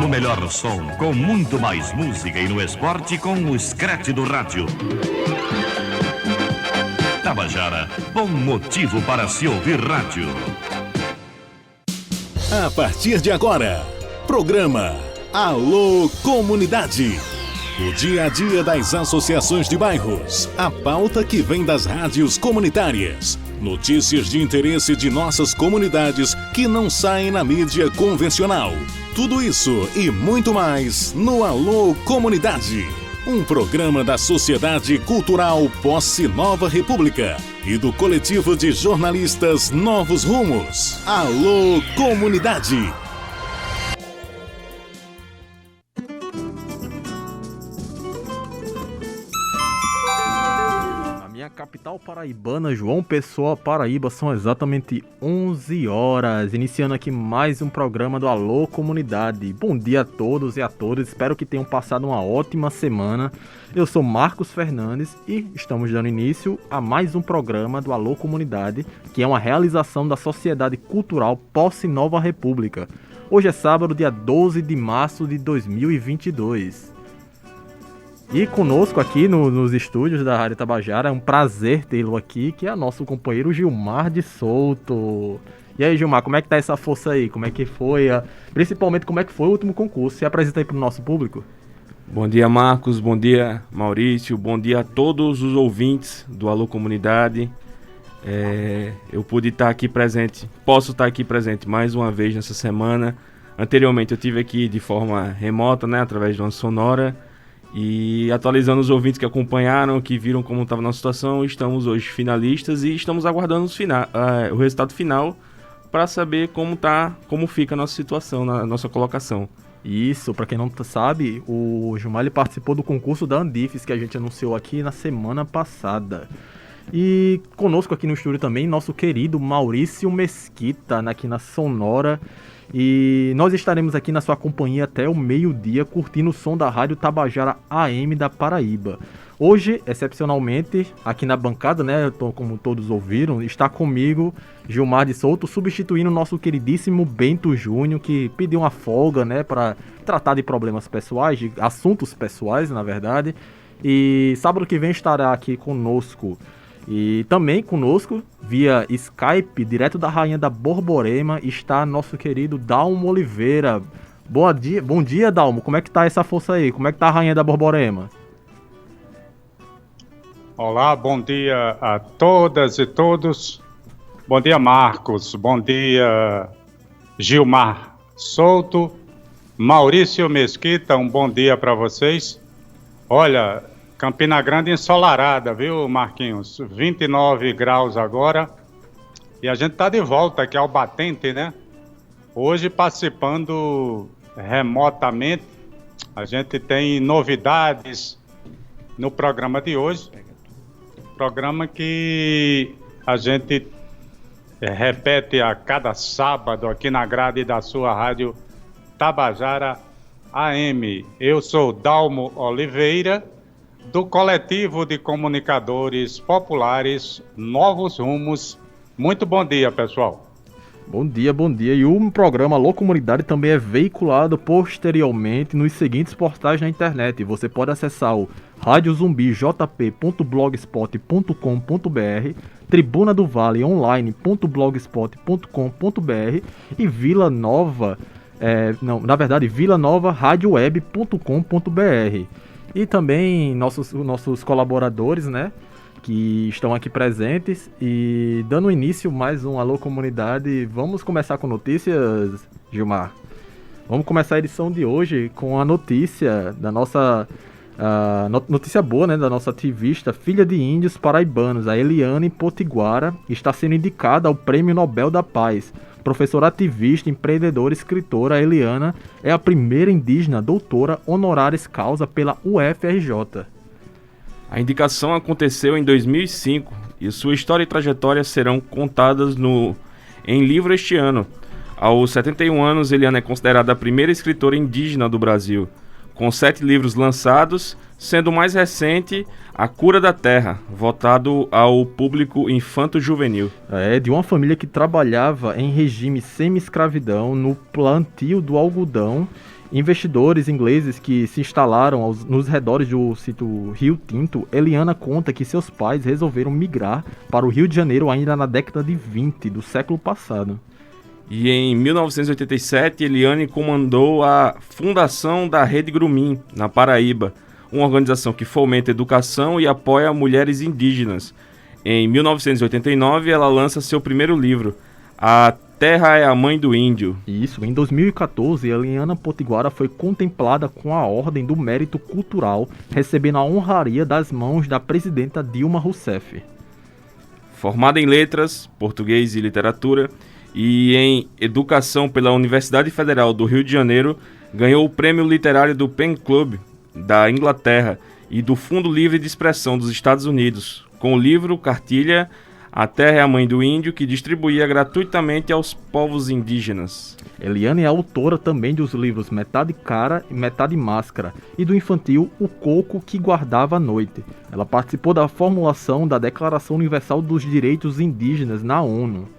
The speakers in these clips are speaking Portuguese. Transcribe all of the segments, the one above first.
melhor som, com muito mais música e no esporte com o Scratch do rádio. Tabajara, bom motivo para se ouvir rádio. A partir de agora, programa Alô Comunidade. O dia a dia das associações de bairros, a pauta que vem das rádios comunitárias, notícias de interesse de nossas comunidades que não saem na mídia convencional. Tudo isso e muito mais no Alô Comunidade. Um programa da Sociedade Cultural Posse Nova República e do coletivo de jornalistas Novos Rumos. Alô Comunidade. Capital paraibana, João Pessoa, Paraíba, são exatamente 11 horas, iniciando aqui mais um programa do Alô Comunidade. Bom dia a todos e a todas, espero que tenham passado uma ótima semana. Eu sou Marcos Fernandes e estamos dando início a mais um programa do Alô Comunidade, que é uma realização da Sociedade Cultural Posse Nova República. Hoje é sábado, dia 12 de março de 2022. E conosco aqui nos estúdios da Rádio Tabajara, é um prazer tê-lo aqui, que é nosso companheiro Gilmar de Souto. E aí, Gilmar, como é que tá essa força aí? Como é que foi? Principalmente, como é que foi o último concurso? Se apresenta aí pro nosso público. Bom dia, Marcos. Bom dia, Maurício. Bom dia a todos os ouvintes do Alô Comunidade. Eu pude estar aqui presente, posso estar aqui presente mais uma vez nessa semana. Anteriormente eu estive aqui de forma remota, né, através de uma sonora. E atualizando os ouvintes que acompanharam, que viram como estava a nossa situação, estamos hoje finalistas e estamos aguardando o resultado final para saber como fica a nossa situação, na nossa colocação. Isso, para quem não sabe, o Gilmar ele participou do concurso da Andifes, que a gente anunciou aqui na semana passada. E conosco aqui no estúdio também, nosso querido Maurício Mesquita, aqui na Sonora. E nós estaremos aqui na sua companhia até o meio-dia, curtindo o som da Rádio Tabajara AM da Paraíba. Hoje, excepcionalmente, aqui na bancada, né, como todos ouviram, está comigo Gilmar de Souto, substituindo o nosso queridíssimo Bento Júnior, que pediu uma folga, né, para tratar de problemas pessoais, de assuntos pessoais, na verdade. E sábado que vem estará aqui conosco. E também conosco, via Skype, direto da Rainha da Borborema, está nosso querido Dalmo Oliveira. Bom dia, Dalmo. Como é que tá essa força aí? Como é que tá a Rainha da Borborema? Olá, bom dia a todas e todos. Bom dia, Marcos. Bom dia, Gilmar Souto. Maurício Mesquita, um bom dia para vocês. Olha, Campina Grande ensolarada, viu, Marquinhos? 29 graus agora. E a gente tá de volta aqui ao batente, né? Hoje participando remotamente. A gente tem novidades no programa de hoje. Programa que a gente repete a cada sábado aqui na grade da sua rádio Tabajara AM. Eu sou Dalmo Oliveira, do coletivo de comunicadores populares Novos Rumos. Muito bom dia, pessoal. Bom dia, bom dia. E o programa Alô Comunidade também é veiculado posteriormente nos seguintes portais na internet. Você pode acessar o radiozumbijp.blogspot.com.br, Tribuna do Vale online.blogspot.com.br e Vila Nova, vilanovaraadioweb.com.br. E também nossos colaboradores, né, que estão aqui presentes. E dando início mais um Alô Comunidade, vamos começar com notícias, Gilmar? Vamos começar a edição de hoje com a notícia da nossa... notícia boa, né, da nossa ativista, filha de índios paraibanos, a Eliane Potiguara, está sendo indicada ao Prêmio Nobel da Paz. Professora ativista, empreendedora, escritora, Eliana é a primeira indígena doutora honoris causa pela UFRJ. A indicação aconteceu em 2005 e sua história e trajetória serão contadas em livro este ano. Aos 71 anos, Eliana é considerada a primeira escritora indígena do Brasil. com 7 livros lançados, sendo o mais recente A Cura da Terra, voltado ao público infanto-juvenil. É de uma família que trabalhava em regime semi-escravidão no plantio do algodão. Investidores ingleses que se instalaram nos redores do sítio Rio Tinto. Eliana conta que seus pais resolveram migrar para o Rio de Janeiro ainda na década de 20 do século passado. E em 1987, Eliane comandou a fundação da Rede Grumim, na Paraíba, uma organização que fomenta educação e apoia mulheres indígenas. Em 1989, ela lança seu primeiro livro, A Terra é a Mãe do Índio. Isso, em 2014, Eliana Potiguara foi contemplada com a Ordem do Mérito Cultural, recebendo a honraria das mãos da presidenta Dilma Rousseff. Formada em Letras, Português e Literatura, e em Educação pela Universidade Federal do Rio de Janeiro, ganhou o Prêmio Literário do Pen Club da Inglaterra e do Fundo Livre de Expressão dos Estados Unidos, com o livro Cartilha A Terra é a Mãe do Índio, que distribuía gratuitamente aos povos indígenas. Eliane é autora também dos livros Metade Cara e Metade Máscara e do infantil O Coco que Guardava a Noite. Ela participou da formulação da Declaração Universal dos Direitos Indígenas na ONU.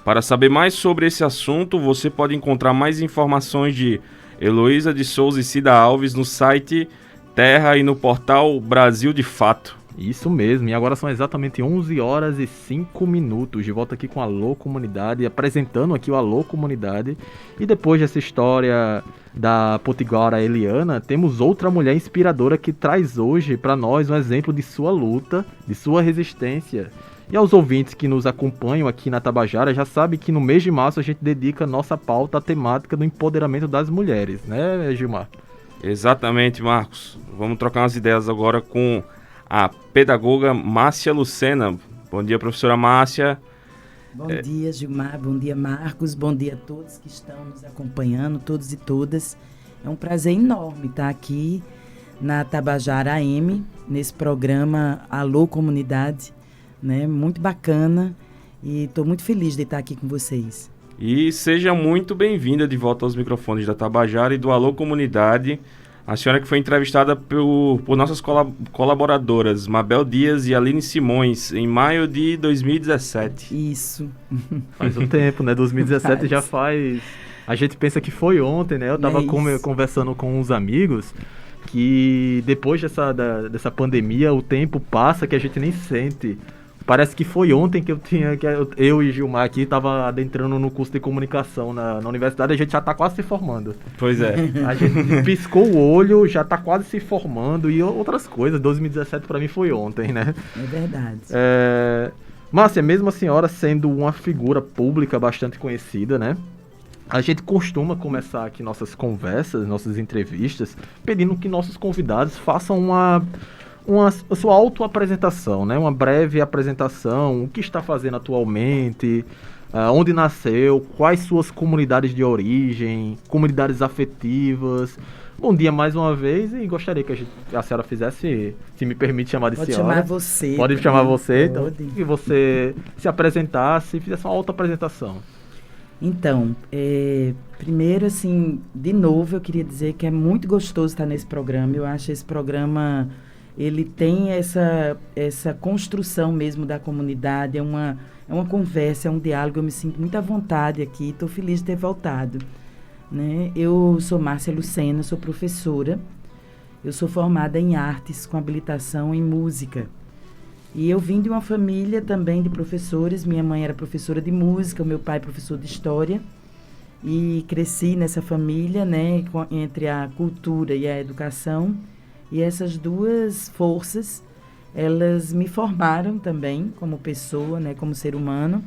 Para saber mais sobre esse assunto, você pode encontrar mais informações de Heloísa de Souza e Cida Alves no site Terra e no portal Brasil de Fato. Isso mesmo, e agora são exatamente 11 horas e 5 minutos, de volta aqui com a Alô Comunidade, apresentando aqui o Alô Comunidade. E depois dessa história da Potiguara Eliana, temos outra mulher inspiradora que traz hoje para nós um exemplo de sua luta, de sua resistência. E aos ouvintes que nos acompanham aqui na Tabajara, já sabem que no mês de março a gente dedica nossa pauta à temática do empoderamento das mulheres, né, Gilmar? Exatamente, Marcos. Vamos trocar umas ideias agora com a pedagoga Márcia Lucena. Bom dia, professora Márcia. Bom dia, Gilmar. Bom dia, Marcos. Bom dia a todos que estão nos acompanhando, todos e todas. É um prazer enorme estar aqui na Tabajara AM, nesse programa Alô Comunidade, né? Muito bacana e estou muito feliz de estar aqui com vocês. E seja muito bem-vinda de volta aos microfones da Tabajara e do Alô Comunidade. A senhora que foi entrevistada por nossas colaboradoras, Mabel Dias e Aline Simões, em maio de 2017. Isso. Faz um tempo, né? 2017 já faz... A gente pensa que foi ontem, né? Eu tava conversando com uns amigos que depois dessa pandemia o tempo passa que a gente nem sente. Parece que foi ontem que eu e Gilmar aqui tava adentrando no curso de comunicação na universidade, a gente já tá quase se formando. Pois é. A gente piscou o olho, já tá quase se formando e outras coisas. 2017 para mim foi ontem, né? É verdade. Márcia, mesmo a senhora sendo uma figura pública bastante conhecida, né? A gente costuma começar aqui nossas conversas, nossas entrevistas, pedindo que nossos convidados façam a sua autoapresentação, né? Uma breve apresentação, o que está fazendo atualmente, onde nasceu, quais suas comunidades de origem, comunidades afetivas. Bom dia mais uma vez e gostaria que a senhora fizesse, se me permite chamar de Pode senhora. chamar você. Pode chamar você, então, Pode. que você se apresentasse e fizesse uma autoapresentação. Então, primeiro, assim, de novo, eu queria dizer que é muito gostoso estar nesse programa. Eu acho esse programa... Ele tem essa construção mesmo da comunidade, é uma conversa, é um diálogo, eu me sinto muito à vontade aqui, estou feliz de ter voltado. Né? Eu sou Márcia Lucena, sou professora, eu sou formada em artes com habilitação em música. E eu vim de uma família também de professores, minha mãe era professora de música, meu pai professor de história, e cresci nessa família, né, entre a cultura e a educação. E essas duas forças, elas me formaram também como pessoa, né, como ser humano.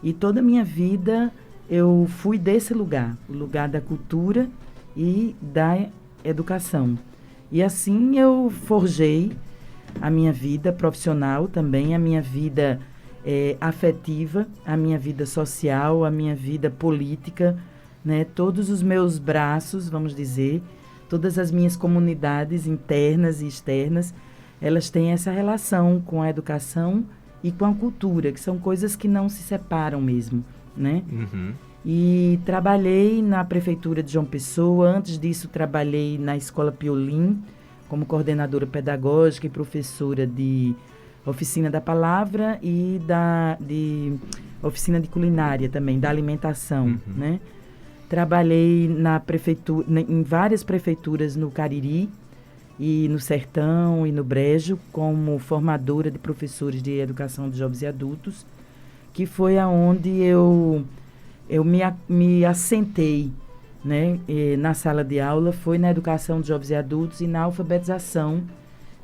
E toda a minha vida eu fui desse lugar, o lugar da cultura e da educação. E assim eu forjei a minha vida profissional também, a minha vida afetiva, a minha vida social, a minha vida política, né, todos os meus braços, vamos dizer, todas as minhas comunidades internas e externas, elas têm essa relação com a educação e com a cultura, que são coisas que não se separam mesmo, né? Uhum. E trabalhei na Prefeitura de João Pessoa. Antes disso, trabalhei na Escola Piolim, como coordenadora pedagógica e professora de oficina da palavra e de oficina de culinária também, da alimentação, né? Trabalhei na prefeitura, em várias prefeituras no Cariri e no Sertão e no Brejo, como formadora de professores de educação de jovens e adultos, que foi aonde eu me assentei, né, na sala de aula, foi na educação de jovens e adultos e na alfabetização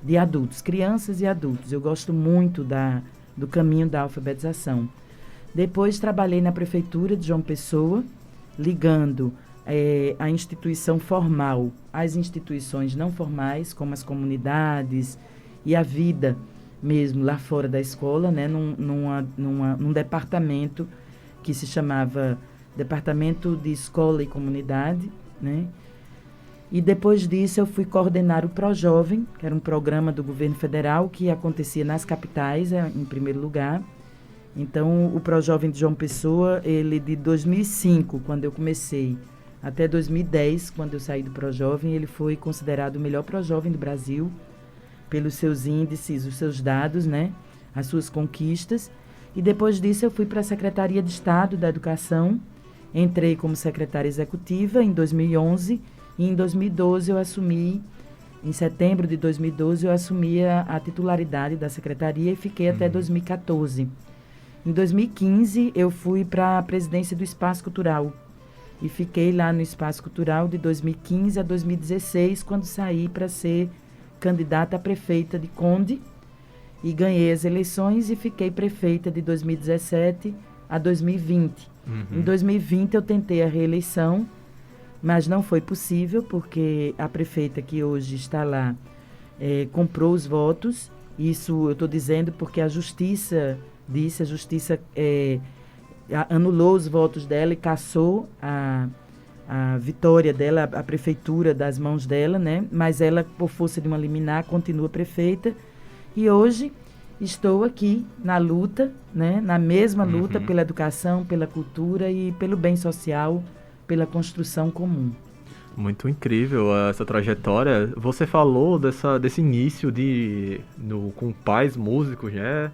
de adultos, crianças e adultos. Eu gosto muito do caminho da alfabetização. Depois trabalhei na Prefeitura de João Pessoa, ligando a instituição formal às instituições não formais, como as comunidades e a vida mesmo lá fora da escola, né, num departamento que se chamava Departamento de Escola e Comunidade, né? E depois disso eu fui coordenar o ProJovem, que era um programa do governo federal que acontecia nas capitais, em primeiro lugar. Então, o ProJovem de João Pessoa, ele de 2005, quando eu comecei, até 2010, quando eu saí do ProJovem, ele foi considerado o melhor ProJovem do Brasil, pelos seus índices, os seus dados, né? As suas conquistas. E depois disso eu fui para a Secretaria de Estado da Educação, entrei como secretária executiva em 2011 e em 2012 eu assumi, em setembro de 2012 eu assumi a titularidade da secretaria e fiquei até 2014. Em 2015 eu fui para a presidência do Espaço Cultural e fiquei lá no Espaço Cultural de 2015 a 2016, quando saí para ser candidata a prefeita de Conde e ganhei as eleições e fiquei prefeita de 2017 a 2020. Em 2020 eu tentei a reeleição, mas não foi possível porque a prefeita que hoje está lá comprou os votos. Isso eu estou dizendo porque a justiça disse, a justiça anulou os votos dela e cassou a vitória dela, a prefeitura das mãos dela, né? Mas ela, por força de uma liminar, continua prefeita. E hoje estou aqui na luta, né? Na mesma luta pela educação, pela cultura e pelo bem social, pela construção comum. Muito incrível essa trajetória. Você falou desse início com pais músicos, né?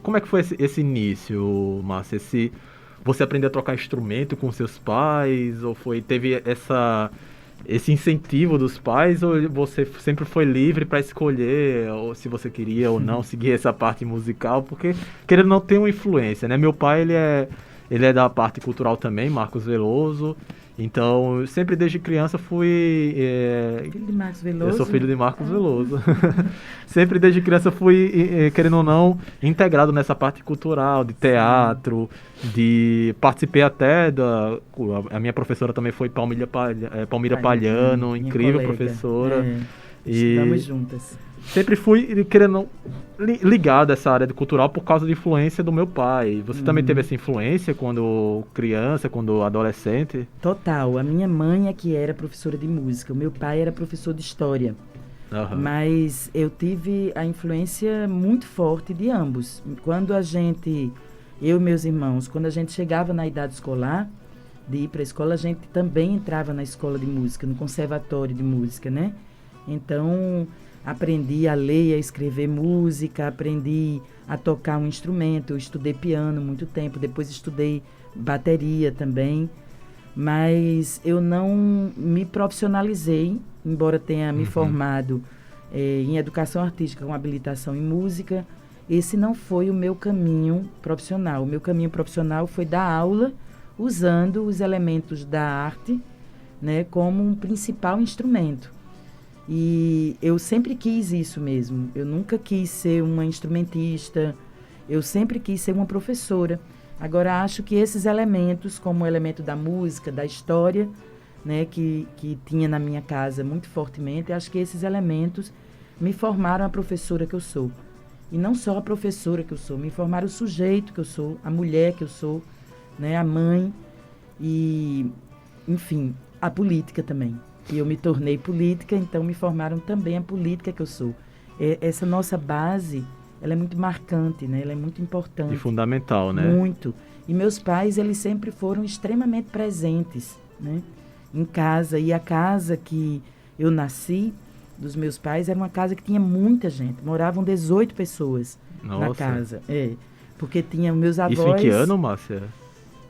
Como é que foi esse início, Márcia? Você aprendeu a tocar instrumento com seus pais? Ou teve esse incentivo dos pais? Ou você sempre foi livre para escolher ou se você queria ou não seguir essa parte musical? Porque, querendo não, ter uma influência, né? Meu pai, ele é da parte cultural também, Marcos Veloso. Então, sempre desde criança fui... Filho de Marcos Veloso? Eu sou filho de Marcos Veloso. Sempre desde criança fui, querendo ou não, integrado nessa parte cultural, de teatro, participei até a minha professora também foi Palmira Palhano, incrível colega, professora. Estamos juntas. Sempre fui, querendo ligado a essa área de cultural por causa da influência do meu pai. Você também teve essa influência quando criança, quando adolescente? Total. A minha mãe é que era professora de música. O meu pai era professor de história. Mas eu tive a influência muito forte de ambos. Quando eu e meus irmãos, quando a gente chegava na idade escolar, de ir para a escola, a gente também entrava na escola de música, no conservatório de música, né? Então, aprendi a ler e a escrever música, aprendi a tocar um instrumento. Eu estudei piano muito tempo, depois estudei bateria também, mas eu não me profissionalizei, embora tenha me formado em educação artística com habilitação em música. Esse não foi o meu caminho profissional. O meu caminho profissional foi dar aula usando os elementos da arte, né, como um principal instrumento. E eu sempre quis isso mesmo. Eu nunca quis ser uma instrumentista, eu sempre quis ser uma professora. Agora, acho que esses elementos, como o elemento da música, da história, né, que tinha na minha casa muito fortemente, acho que esses elementos me formaram a professora que eu sou. E não só a professora que eu sou, me formaram o sujeito que eu sou, a mulher que eu sou, né, a mãe e, enfim, a política também. E eu me tornei política, então me formaram também a política que eu sou. Essa nossa base ela é muito marcante, né? Ela é muito importante. E fundamental, né? Muito. E meus pais, eles sempre foram extremamente presentes, né? Em casa. E a casa que eu nasci, dos meus pais, era uma casa que tinha muita gente. Moravam 18 pessoas na Nossa. casa. Porque tinha meus avós... Isso em que ano, Márcia?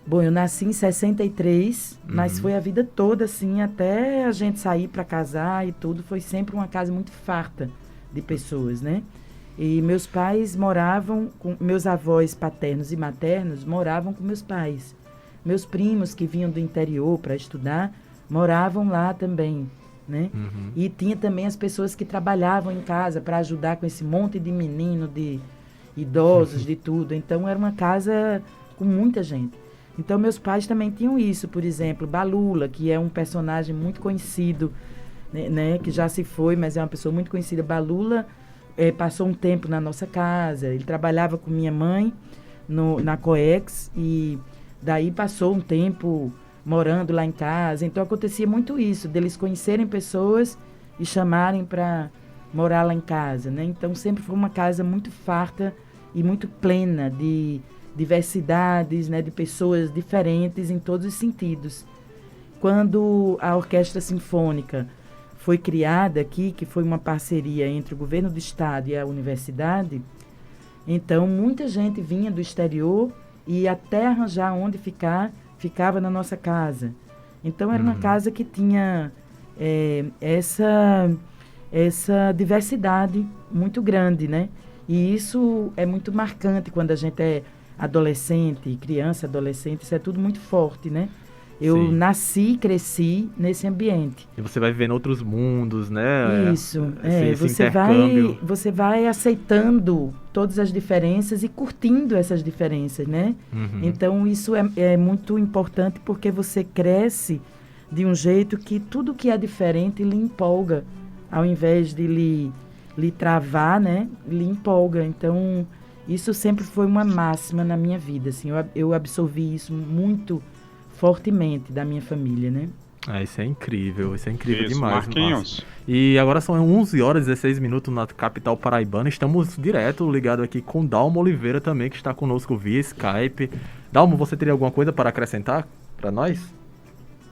Bom, eu nasci em 63, mas foi a vida toda, assim, até a gente sair para casar e tudo. Foi sempre uma casa muito farta de pessoas, né? E meus pais moravam com... Meus avós paternos e maternos moravam com meus pais. Meus primos que vinham do interior para estudar moravam lá também, né? E tinha também as pessoas que trabalhavam em casa para ajudar com esse monte de menino, de idosos, de tudo. Então, era uma casa com muita gente. Então, meus pais também tinham isso. Por exemplo, Balula, que é um personagem muito conhecido, né, que já se foi, mas é uma pessoa muito conhecida. Balula passou um tempo na nossa casa. Ele trabalhava com minha mãe na Coex e daí passou um tempo morando lá em casa. Então, acontecia muito isso, deles conhecerem pessoas e chamarem para morar lá em casa, né? Então, sempre foi uma casa muito farta e muito plena de diversidades, né, de pessoas diferentes em todos os sentidos. Quando a Orquestra Sinfônica foi criada aqui, que foi uma parceria entre o governo do estado e a universidade, então muita gente vinha do exterior e até arranjar onde ficar, ficava na nossa casa. Então era uma casa que tinha essa diversidade muito grande, né? E isso é muito marcante quando a gente é adolescente, criança, adolescente, isso é tudo muito forte, né? Eu Sim. nasci e cresci nesse ambiente. E você vai vivendo outros mundos, né? Isso, Esse intercâmbio. você vai aceitando todas as diferenças e curtindo essas diferenças, né? Então, isso é muito importante porque você cresce de um jeito que tudo que é diferente lhe empolga, ao invés de lhe travar, né? Lhe empolga. Então, isso sempre foi uma máxima na minha vida, assim. Eu absorvi isso muito fortemente da minha família, né? Isso é incrível Isso, demais. Marquinhos. Márcia. E agora são 11 horas e 16 minutos na capital paraibana. Estamos direto ligado aqui com Dalmo Oliveira também, que está conosco via Skype. Dalmo, você teria alguma coisa para acrescentar para nós?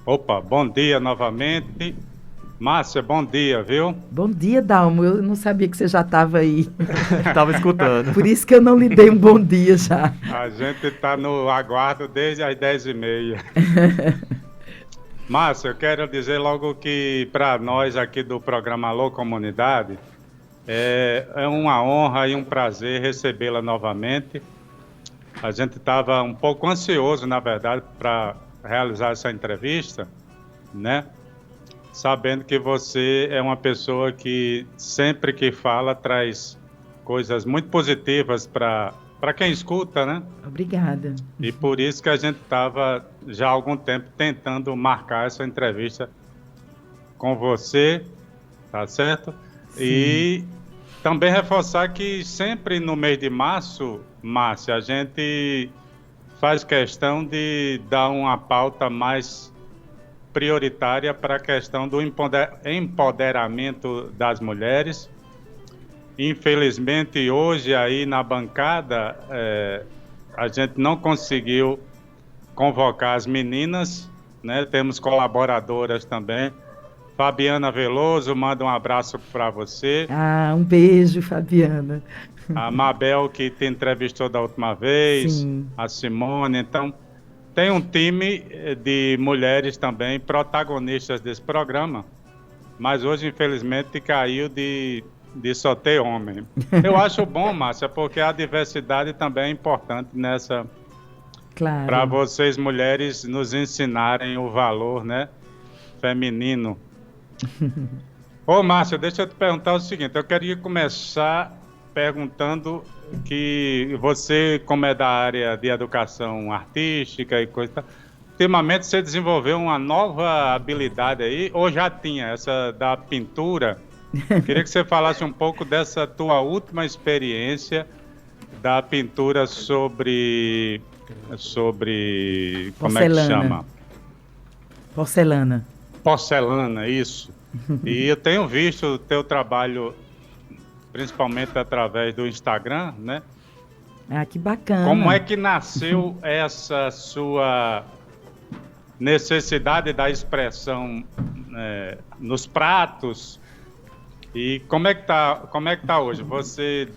Opa, bom dia novamente. Márcia, bom dia, viu? Bom dia, Dalmo. Eu não sabia que você já estava aí. Estava escutando. Por isso que eu não lhe dei um bom dia já. A gente está no aguardo desde as 10h30. Márcia, eu quero dizer logo que para nós aqui do programa Alô Comunidade, é uma honra e um prazer recebê-la novamente. A gente estava um pouco ansioso, na verdade, para realizar essa entrevista, né? Sabendo que você é uma pessoa que sempre que fala traz coisas muito positivas para quem escuta, né? Obrigada. E por isso que a gente estava já há algum tempo tentando marcar essa entrevista com você, tá certo? Sim. E também reforçar que sempre no mês de março, Márcia, a gente faz questão de dar uma pauta mais prioritária para a questão do empoderamento das mulheres. Infelizmente, hoje aí na bancada, a gente não conseguiu convocar as meninas, né? Temos colaboradoras também. Fabiana Veloso, manda um abraço para você. Um beijo, Fabiana. A Mabel, que te entrevistou da última vez. Sim. A Simone. Então, tem um time de mulheres também protagonistas desse programa, mas hoje, infelizmente, caiu de só ter homem. Eu acho bom, Márcia, porque a diversidade também é importante nessa... Claro. Para vocês, mulheres, nos ensinarem o valor, né, feminino. Ô, Márcia, deixa eu te perguntar o seguinte, eu queria começar perguntando que você, como é da área de educação artística e coisa, ultimamente você desenvolveu uma nova habilidade aí, ou já tinha essa da pintura? Queria que você falasse um pouco dessa tua última experiência da pintura sobre como é que chama? Porcelana. Porcelana, isso. E eu tenho visto o teu trabalho principalmente através do Instagram, né? Ah, que bacana. Como é que nasceu essa sua necessidade da expressão nos pratos? E como é que tá hoje? Você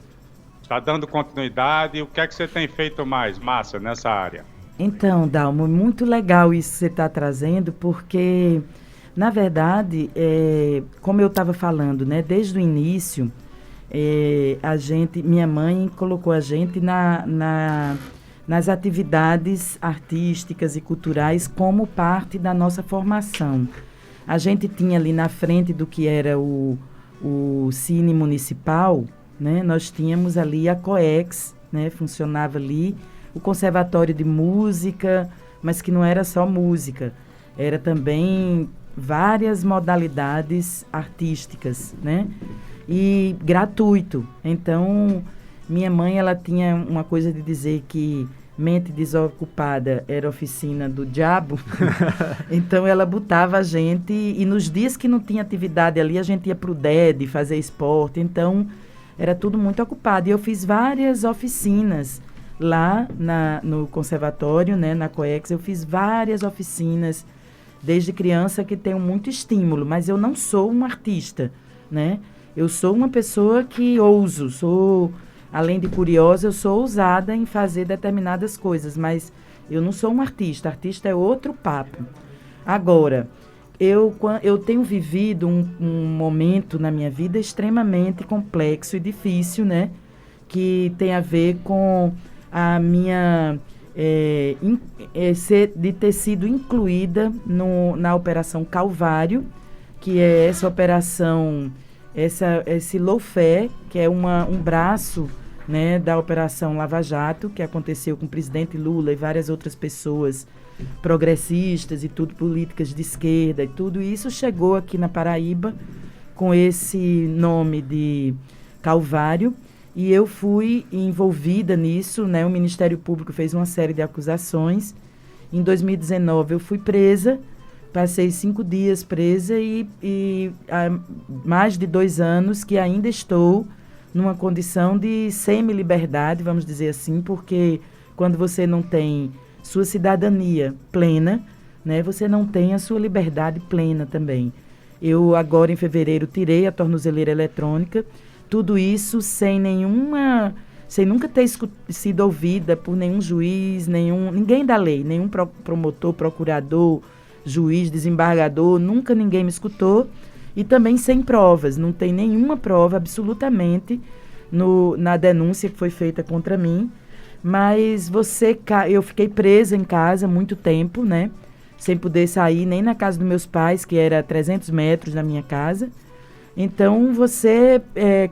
está dando continuidade? O que é que você tem feito mais, Márcia, nessa área? Então, Dalmo, muito legal isso que você está trazendo, porque, na verdade, como eu estava falando, né, desde o início, minha mãe colocou a gente nas atividades artísticas e culturais como parte da nossa formação. A gente tinha ali na frente do que era o Cine Municipal, né, nós tínhamos ali a COEX, né, funcionava ali, o Conservatório de Música, mas que não era só música, era também várias modalidades artísticas, né? E gratuito. Então, minha mãe, ela tinha uma coisa de dizer que mente desocupada era oficina do diabo. Então, ela botava a gente, e nos dias que não tinha atividade ali, a gente ia para o DED fazer esporte. Então, era tudo muito ocupado. E eu fiz várias oficinas lá no conservatório, né, na COEX. Eu fiz várias oficinas desde criança que tenho muito estímulo, mas eu não sou um artista, né? Eu sou uma pessoa que ouso, além de curiosa, eu sou ousada em fazer determinadas coisas, mas eu não sou um artista. Artista é outro papo. Agora, eu tenho vivido um momento na minha vida extremamente complexo e difícil, né? Que tem a ver com a minha de ter sido incluída na Operação Calvário, que é essa operação, esse lawfare, que é um braço, né, da Operação Lava Jato, que aconteceu com o presidente Lula e várias outras pessoas progressistas e tudo, políticas de esquerda e tudo isso chegou aqui na Paraíba com esse nome de Calvário. E eu fui envolvida nisso, né? O Ministério Público fez uma série de acusações. Em 2019 eu fui presa, passei 5 dias presa e há mais de 2 anos que ainda estou numa condição de semi-liberdade, vamos dizer assim, porque quando você não tem sua cidadania plena, né? Você não tem a sua liberdade plena também. Eu agora em fevereiro tirei a tornozeleira eletrônica. Tudo isso sem nunca ter sido ouvida por nenhum juiz, ninguém da lei, nenhum promotor, procurador, juiz, desembargador, nunca ninguém me escutou. E também sem provas, não tem nenhuma prova absolutamente na denúncia que foi feita contra mim. Mas eu fiquei presa em casa muito tempo, né? Sem poder sair nem na casa dos meus pais, que era 300 metros da minha casa. Então, você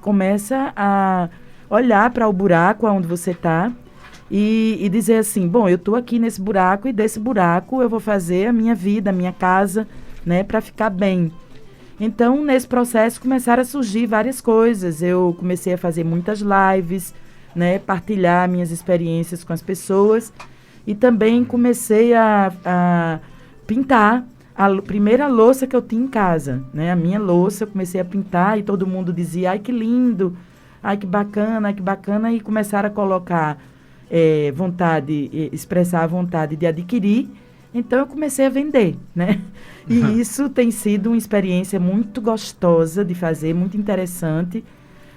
começa a olhar para o buraco onde você está e dizer assim, bom, eu estou aqui nesse buraco e desse buraco eu vou fazer a minha vida, a minha casa, né, para ficar bem. Então, nesse processo começaram a surgir várias coisas. Eu comecei a fazer muitas lives, né, partilhar minhas experiências com as pessoas e também comecei a pintar a primeira louça que eu tinha em casa, né? A minha louça, eu comecei a pintar e todo mundo dizia, ai que lindo, ai que bacana, e começaram a colocar expressar a vontade de adquirir, então eu comecei a vender, né? E isso tem sido uma experiência muito gostosa de fazer, muito interessante,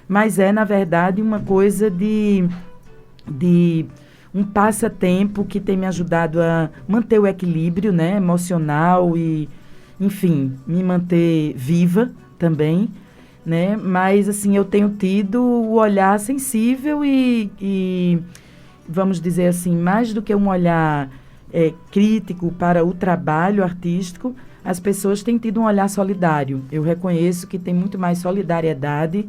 mas na verdade, uma coisa de um passatempo que tem me ajudado a manter o equilíbrio, né, emocional e, enfim, me manter viva também, né? Mas, assim, eu tenho tido o olhar sensível e vamos dizer assim, mais do que um olhar crítico para o trabalho artístico, as pessoas têm tido um olhar solidário. Eu reconheço que tem muito mais solidariedade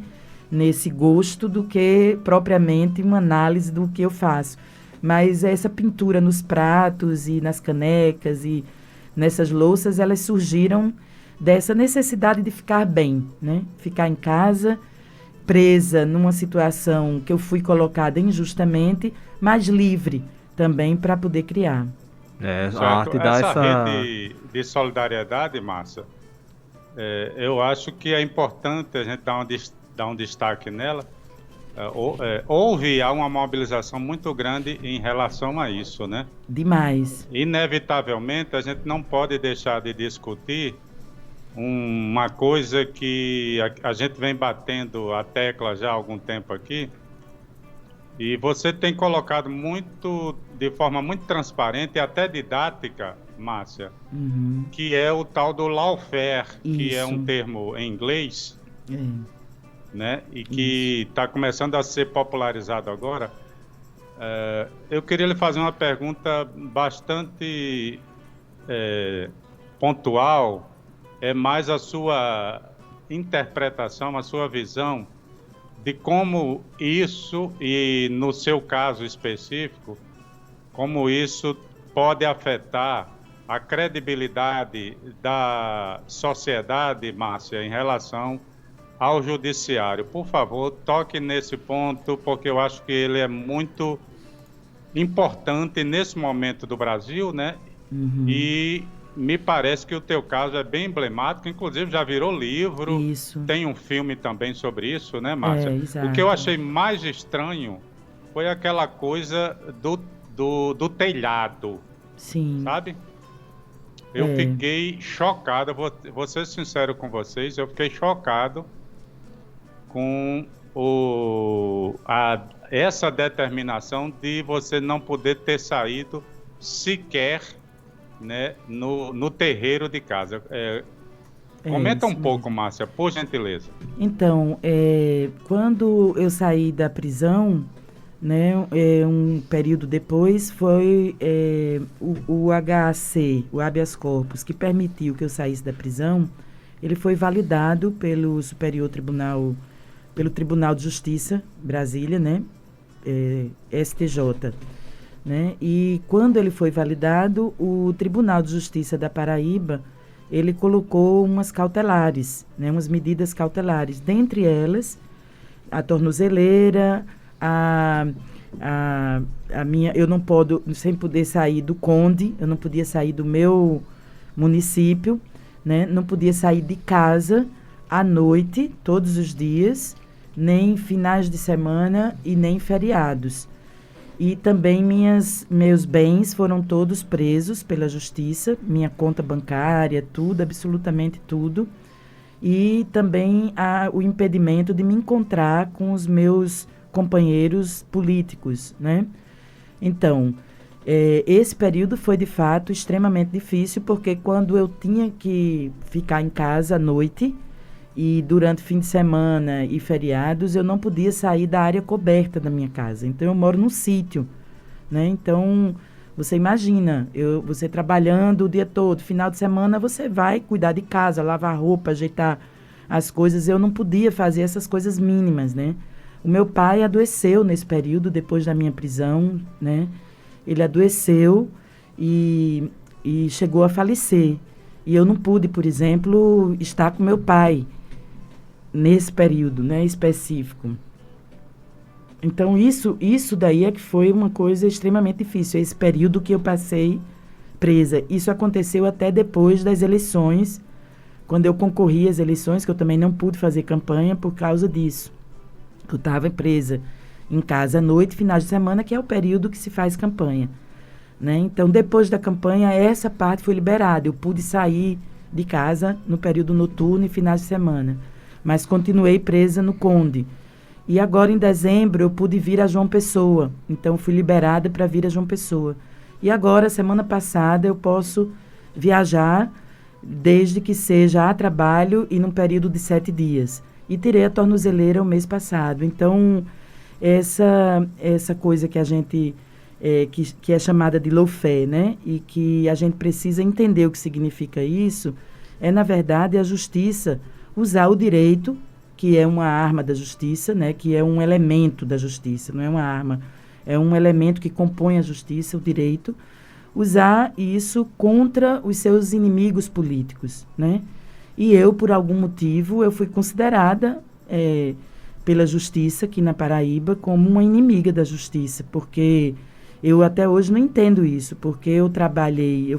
nesse gosto do que propriamente uma análise do que eu faço. Mas essa pintura nos pratos e nas canecas e nessas louças, elas surgiram dessa necessidade de ficar bem, né? Ficar em casa, presa numa situação que eu fui colocada injustamente, mas livre também para poder criar. A arte dá essa rede de solidariedade, Márcia, eu acho que é importante a gente dar uma dar um destaque nela. Há uma mobilização muito grande em relação a isso, né? Demais. Inevitavelmente, a gente não pode deixar de discutir uma coisa que a gente vem batendo a tecla já há algum tempo aqui, e você tem colocado de forma muito transparente e até didática, Márcia, que é o tal do lawfare, que é um termo em inglês, né, e que está começando a ser popularizado agora. Eu queria lhe fazer uma pergunta bastante pontual, é mais a sua interpretação, a sua visão de como isso, e no seu caso específico, como isso pode afetar a credibilidade da sociedade, Márcia, em relação ao judiciário. Por favor, toque nesse ponto, porque eu acho que ele é muito importante nesse momento do Brasil, né? E me parece que o teu caso é bem emblemático, inclusive já virou livro, tem um filme também sobre isso, né, Márcia? O que eu achei mais estranho foi aquela coisa do telhado, sabe? Eu fiquei chocado, vou ser sincero com vocês, eu fiquei chocado com essa determinação de você não poder ter saído sequer, né, no terreiro de casa. Comenta um pouco, Márcia, por gentileza. Então, quando eu saí da prisão, né, um período depois, foi o HC, o habeas corpus, que permitiu que eu saísse da prisão. Ele foi validado pelo pelo Tribunal de Justiça, Brasília, né, STJ. Né? E quando ele foi validado, o Tribunal de Justiça da Paraíba, ele colocou umas cautelares, né? Umas medidas cautelares, dentre elas a tornozeleira, a minha, eu não posso, sem poder sair do Conde, eu não podia sair do meu município, né? Não podia sair de casa à noite, todos os dias, nem finais de semana e nem feriados. E também meus bens foram todos presos pela justiça, minha conta bancária, tudo, absolutamente tudo. E também o impedimento de me encontrar com os meus companheiros políticos, né? Então, esse período foi, de fato, extremamente difícil, porque quando eu tinha que ficar em casa à noite, e durante fim de semana e feriados, eu não podia sair da área coberta da minha casa. Então, eu moro num sítio, né? Então, você imagina, você trabalhando o dia todo, final de semana você vai cuidar de casa, lavar roupa, ajeitar as coisas. Eu não podia fazer essas coisas mínimas, né? O meu pai adoeceu nesse período, depois da minha prisão, né? Ele adoeceu e chegou a falecer. E eu não pude, por exemplo, estar com meu pai nesse período, né, específico. Então, isso daí é que foi uma coisa extremamente difícil, esse período que eu passei presa. Isso aconteceu até depois das eleições, quando eu concorri às eleições, que eu também não pude fazer campanha por causa disso. Eu estava presa em casa à noite, finais de semana, que é o período que se faz campanha, né? Então, depois da campanha, essa parte foi liberada. Eu pude sair de casa no período noturno e finais de semana, mas continuei presa no Conde. E agora, em dezembro, eu pude vir a João Pessoa. Então, fui liberada para vir a João Pessoa. E agora, semana passada, eu posso viajar, desde que seja a trabalho e num período de 7 dias. E tirei a tornozeleira o mês passado. Então, essa coisa que a gente, que é chamada de lawfare, né? E que a gente precisa entender o que significa isso, na verdade, a justiça usar o direito, que é uma arma da justiça, né, que é um elemento da justiça, não é uma arma, é um elemento que compõe a justiça, o direito, usar isso contra os seus inimigos políticos, né? E eu, por algum motivo, eu fui considerada pela justiça aqui na Paraíba como uma inimiga da justiça, porque eu até hoje não entendo isso, porque eu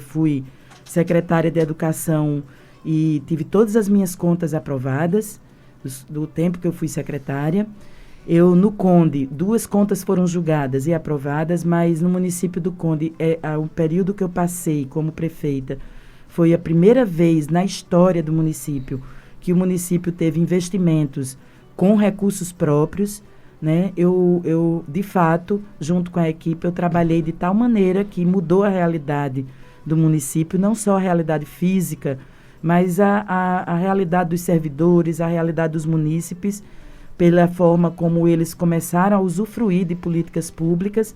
fui secretária de Educação e tive todas as minhas contas aprovadas, do tempo que eu fui secretária. Eu, no Conde, 2 contas foram julgadas e aprovadas, mas no município do Conde, o período que eu passei como prefeita, foi a primeira vez na história do município que o município teve investimentos com recursos próprios, né? Eu, de fato, junto com a equipe, eu trabalhei de tal maneira que mudou a realidade do município, não só a realidade física, mas a realidade dos servidores, a realidade dos munícipes, pela forma como eles começaram a usufruir de políticas públicas.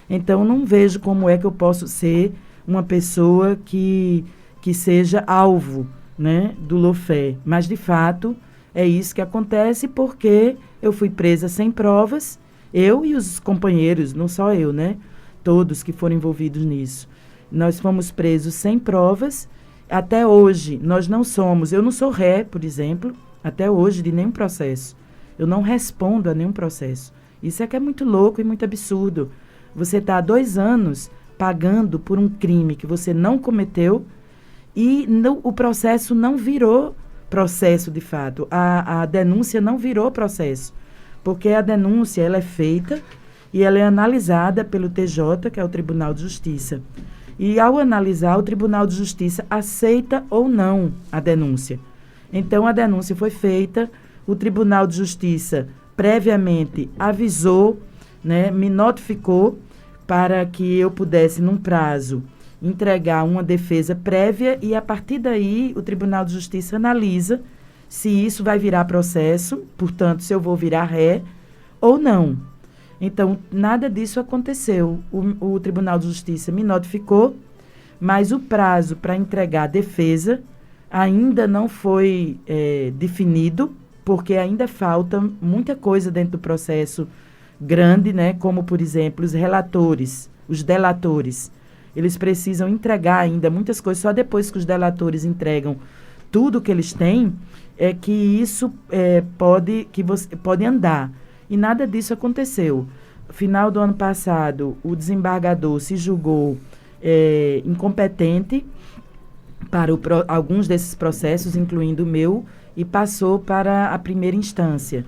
Então, não vejo como é que eu posso ser uma pessoa que seja alvo, né, do lawfare. Mas, de fato, é isso que acontece porque eu fui presa sem provas, eu e os companheiros, não só eu, né, todos que foram envolvidos nisso. Nós fomos presos sem provas. Até hoje, nós não somos, eu não sou ré, por exemplo, até hoje, de nenhum processo. Eu não respondo a nenhum processo. Isso é que é muito louco e muito absurdo. Você está há 2 anos pagando por um crime que você não cometeu e o processo não virou processo de fato. A denúncia não virou processo. Porque a denúncia ela é feita e ela é analisada pelo TJ, que é o Tribunal de Justiça. E ao analisar, o Tribunal de Justiça aceita ou não a denúncia. Então, a denúncia foi feita, o Tribunal de Justiça previamente avisou, né, me notificou para que eu pudesse, num prazo, entregar uma defesa prévia e, a partir daí, o Tribunal de Justiça analisa se isso vai virar processo, portanto, se eu vou virar ré ou não. Então, nada disso aconteceu. O Tribunal de Justiça me notificou, mas o prazo para entregar a defesa ainda não foi definido, porque ainda falta muita coisa dentro do processo grande, né? Como, por exemplo, os relatores, os delatores. Eles precisam entregar ainda muitas coisas. Só depois que os delatores entregam tudo que eles têm, é que isso pode andar. E nada disso aconteceu. No final do ano passado, o desembargador se julgou incompetente para alguns desses processos, incluindo o meu, e passou para a primeira instância.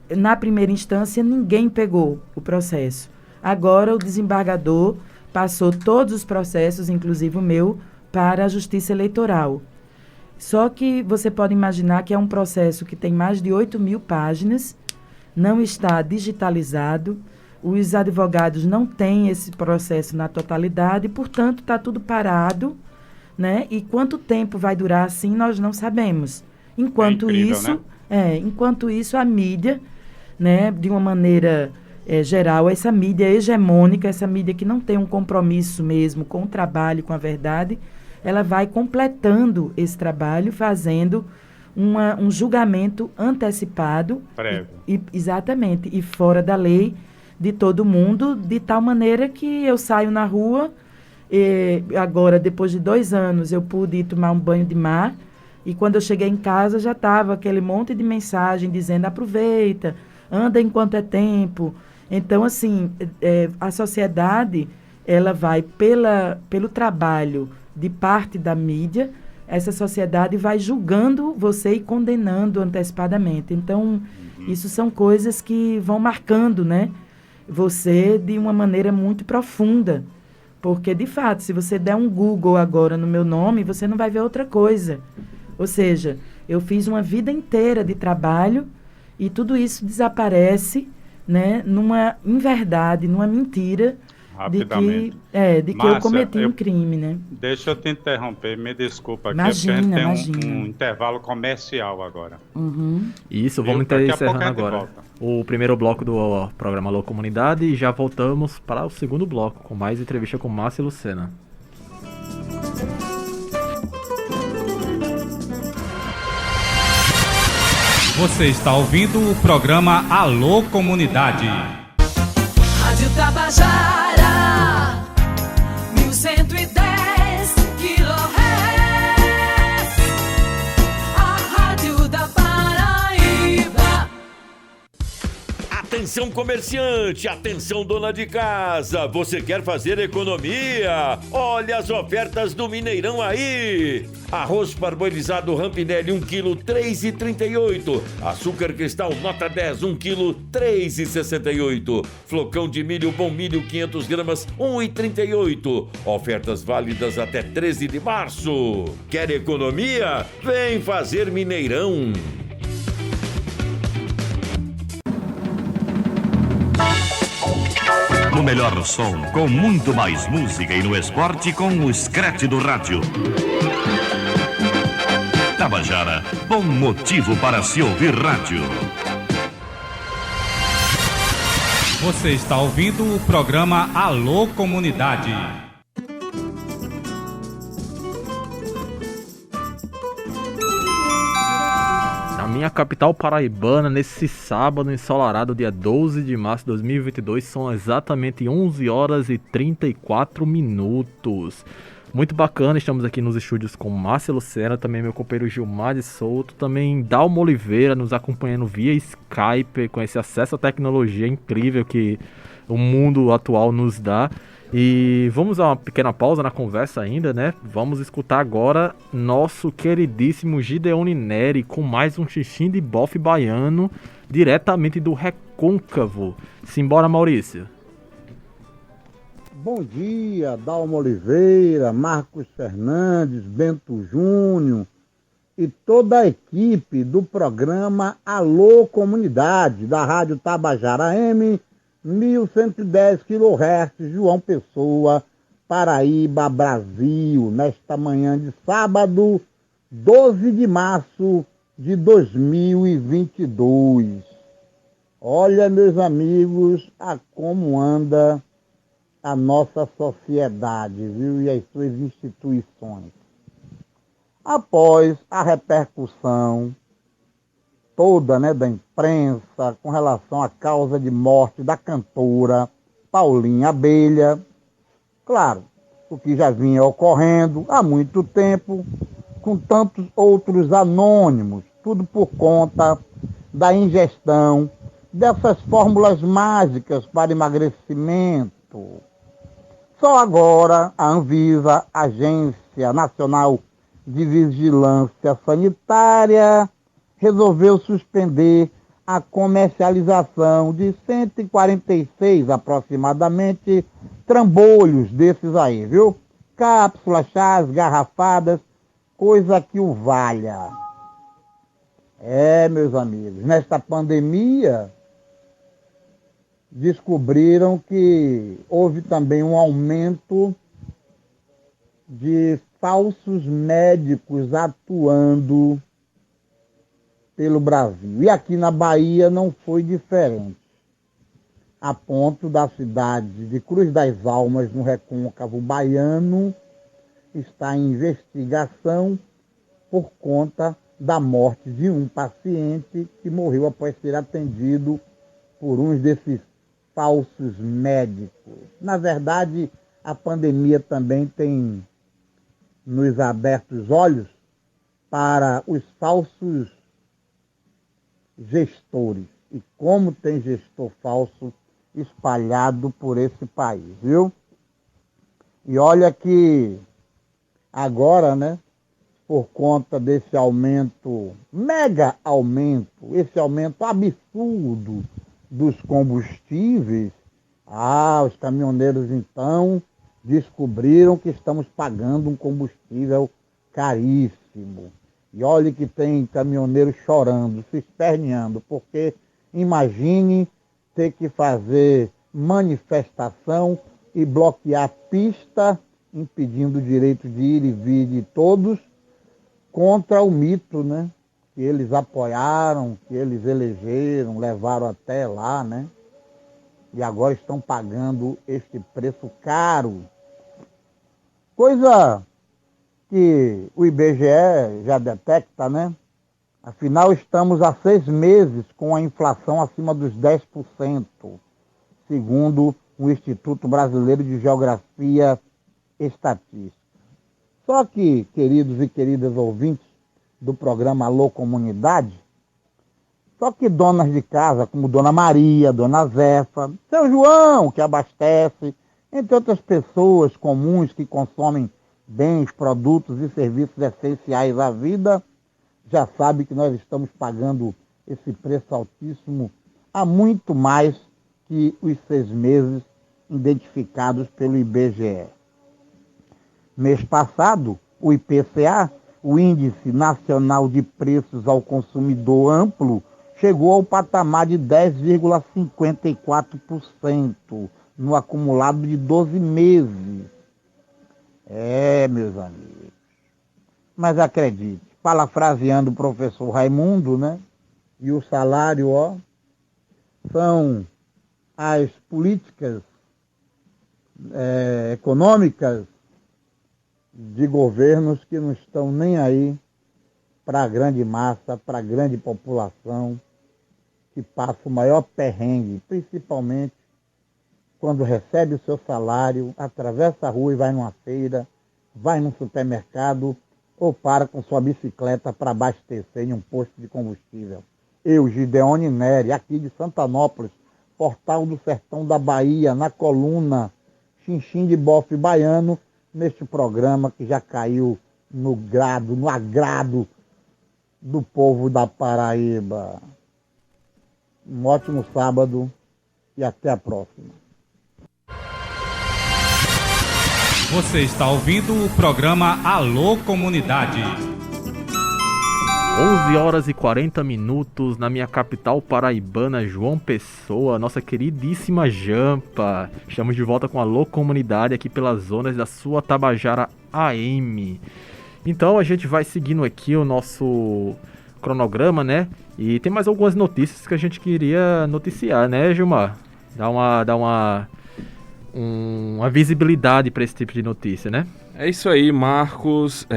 Na primeira instância, ninguém pegou o processo. Agora, o desembargador passou todos os processos, inclusive o meu, para a Justiça Eleitoral. Só que você pode imaginar que é um processo que tem mais de 8.000 páginas, não está digitalizado, os advogados não têm esse processo na totalidade, portanto, está tudo parado, né? E quanto tempo vai durar assim, nós não sabemos. Enquanto isso, né? Enquanto isso, a mídia, né, de uma maneira geral, essa mídia hegemônica, essa mídia que não tem um compromisso mesmo com o trabalho, com a verdade, ela vai completando esse trabalho, fazendo um julgamento antecipado. Prévio. Exatamente, e fora da lei de todo mundo, de tal maneira que eu saio na rua, agora, depois de 2 anos, eu pude ir tomar um banho de mar, e quando eu cheguei em casa, já estava aquele monte de mensagem dizendo, aproveita, anda enquanto é tempo. Então, assim, a sociedade, ela vai pelo trabalho de parte da mídia, essa sociedade vai julgando você e condenando antecipadamente. Então, isso são coisas que vão marcando, né, você de uma maneira muito profunda. Porque, de fato, se você der um Google agora no meu nome, você não vai ver outra coisa. Ou seja, eu fiz uma vida inteira de trabalho e tudo isso desaparece, né, numa inverdade, numa mentira de que Márcia, eu cometi um crime, né? Deixa eu te interromper, me desculpa aqui, porque a gente tem um intervalo comercial agora. Uhum. Isso, vamos encerrando agora o primeiro bloco do programa Alô Comunidade e já voltamos para o segundo bloco, com mais entrevista com Márcia e Lucena. Você está ouvindo o programa Alô Comunidade. Rádio Tabajara, 1110 kHz, a rádio da Paraíba. Atenção comerciante, atenção dona de casa, você quer fazer economia? Olha as ofertas do Mineirão aí! Arroz parboilizado Rampinelli 1 kg 3,38. Açúcar cristal nota 10 1 kg 3,68. Flocão de milho bom milho 500 gramas 1,38. Ofertas válidas até 13 de março. Quer economia? Vem fazer Mineirão. No melhor som, com muito mais música e no esporte com o Scratch do rádio. Tabajara, bom motivo para se ouvir rádio. Você está ouvindo o programa Alô Comunidade. Na minha capital paraibana, nesse sábado ensolarado, dia 12 de março de 2022, são exatamente 11 horas e 34 minutos. Muito bacana, estamos aqui nos estúdios com Márcia Lucena, também meu companheiro Gilmar de Souto, também Dalmo Oliveira nos acompanhando via Skype, com esse acesso à tecnologia incrível que o mundo atual nos dá. E vamos a uma pequena pausa na conversa ainda, né? Vamos escutar agora nosso queridíssimo Gideone Neri com mais um xixim de bofe baiano, diretamente do Recôncavo. Simbora, Maurício. Bom dia, Dalmo Oliveira, Marcos Fernandes, Bento Júnior e toda a equipe do programa Alô Comunidade, da Rádio Tabajara M, 1110 kHz, João Pessoa, Paraíba, Brasil, nesta manhã de sábado, 12 de março de 2022. Olha, meus amigos, a como anda a nossa sociedade, viu, e as suas instituições. Após a repercussão toda, né, da imprensa com relação à causa de morte da cantora Paulinha Abelha, claro, o que já vinha ocorrendo há muito tempo, com tantos outros anônimos, tudo por conta da ingestão dessas fórmulas mágicas para emagrecimento. Só agora a Anvisa, Agência Nacional de Vigilância Sanitária, resolveu suspender a comercialização de 146 aproximadamente trambolhos desses aí, viu? Cápsulas, chás, garrafadas, coisa que o valha. Meus amigos, nesta pandemia descobriram que houve também um aumento de falsos médicos atuando pelo Brasil. E aqui na Bahia não foi diferente. A ponto da cidade de Cruz das Almas, no Recôncavo Baiano, está em investigação por conta da morte de um paciente que morreu após ser atendido por uns desses falsos médicos. Na verdade, a pandemia também tem nos aberto os olhos para os falsos gestores e como tem gestor falso espalhado por esse país, viu? E olha que agora, né, por conta desse aumento, mega aumento, esse aumento absurdo dos combustíveis, os caminhoneiros então descobriram que estamos pagando um combustível caríssimo. E olha que tem caminhoneiro chorando, se esperneando, porque imagine ter que fazer manifestação e bloquear pista, impedindo o direito de ir e vir de todos, contra o mito, né? Que eles apoiaram, que eles elegeram, levaram até lá, né? E agora estão pagando este preço caro. Coisa que o IBGE já detecta, né? Afinal, estamos há 6 meses com a inflação acima dos 10%, segundo o Instituto Brasileiro de Geografia e Estatística. Só que, queridos e queridas ouvintes do programa Alô Comunidade, Só que donas de casa, como Dona Maria, Dona Zefa, Seu João, que abastece, entre outras pessoas comuns que consomem bens, produtos e serviços essenciais à vida, já sabe que nós estamos pagando esse preço altíssimo há muito mais que os 6 meses identificados pelo IBGE. Mês passado, o IPCA, o Índice Nacional de Preços ao Consumidor Amplo, chegou ao patamar de 10,54% no acumulado de 12 meses. Meus amigos. Mas acredite, parafraseando o professor Raimundo, né? E o salário, são as políticas econômicas de governos que não estão nem aí para a grande massa, para a grande população, que passa o maior perrengue, principalmente quando recebe o seu salário, atravessa a rua e vai numa feira, vai num supermercado ou para com sua bicicleta para abastecer em um posto de combustível. Eu, Gideone Neri, aqui de Santanópolis, Portal do Sertão da Bahia, na coluna Xinxim de Bofe Baiano, neste programa que já caiu no agrado do povo da Paraíba. Um ótimo sábado e até a próxima. Você está ouvindo o programa Alô Comunidade. 11 horas e 40 minutos na minha capital paraibana, João Pessoa, nossa queridíssima Jampa. Estamos de volta com a Alô Comunidade aqui pelas zonas da sua Tabajara AM. Então a gente vai seguindo aqui o nosso cronograma, né? E tem mais algumas notícias que a gente queria noticiar, né, Gilmar? Dar uma visibilidade para esse tipo de notícia, né? É isso aí, Marcos.